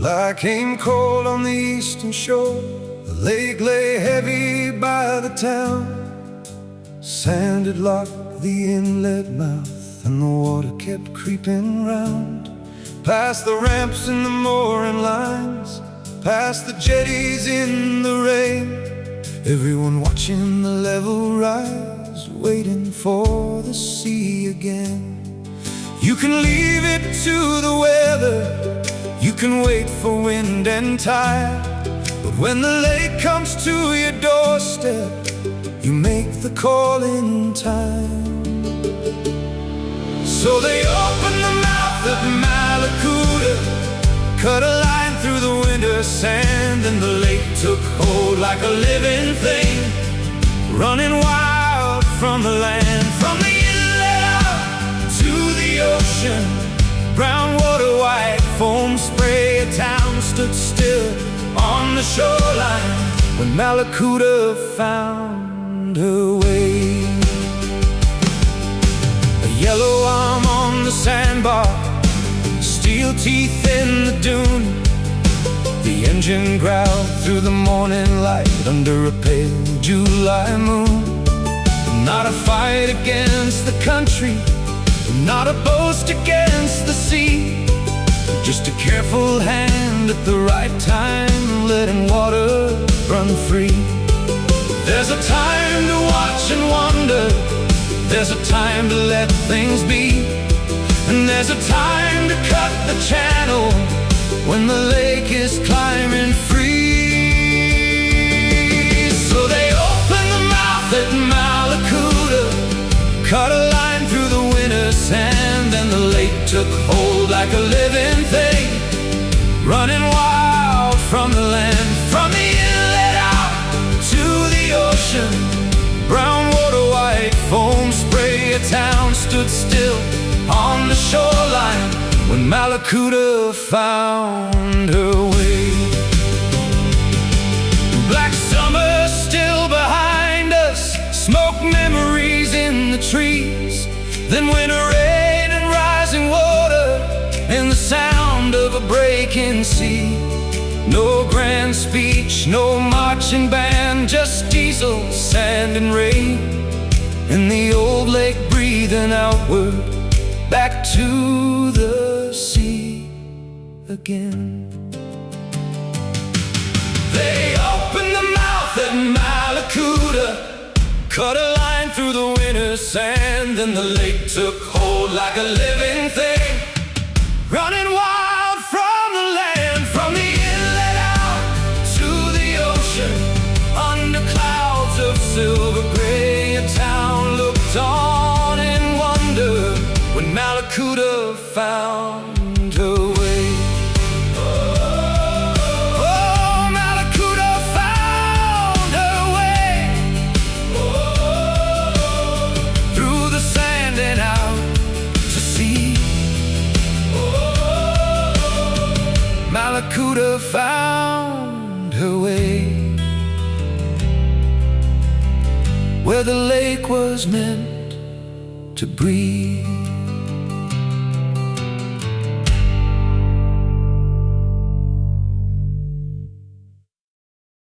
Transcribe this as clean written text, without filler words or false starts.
Well, I came cold on the eastern shore. The lake lay heavy by the town. Sand had locked the inlet mouth, and the water kept creeping round. Past the ramps and the mooring lines, past the jetties in the rain, everyone watching the level rise, waiting for the sea again. You can leave it to the weather, you can wait for wind and tide, but when the lake comes to your doorstep, you make the call in time. So they opened the mouth of Mallacoota, cut a line through the winter sand, and the lake took hold like a living thing, running wild from the land. From the inlet out to the ocean, brown water, white foam spray, a town stood still on the shoreline when Mallacoota found her way. A yellow arm on the sandbar, steel teeth in the dune. The engine growled through the morning light under a pale July moon. Not a fight against the country, not a boast against the sea, just a careful hand at the right time, letting water run free. There's a time to watch and wonder, there's a time to let things be, and there's a time to cut the channel when the lake is climbing free. So they opened the mouth at Mallacoota, cut a line through the winter sand, and the lake took hold like a living thing, running wild from the land. From the inlet out to the ocean, brown water, white foam spray, a town stood still on the shoreline when Mallacoota found her way. Black summer still behind us, smoke memories in the trees, then winter rain and rising water, and the sound of a breaking sea. No grand speech, no marching band, just diesel, sand and rain, and the old lake breathing outward, back to the sea again. They opened the mouth at Mallacoota, cut a line through the winter sand, and the lake took hold like a living thing, running wild from the land. From the inlet out to the ocean, under clouds of silver gray, a town looked on in wonder when Mallacoota found her way. Oh, Mallacoota found her way, through the sand and out to sea. Mallacoota found her way, where the lake was meant to breathe.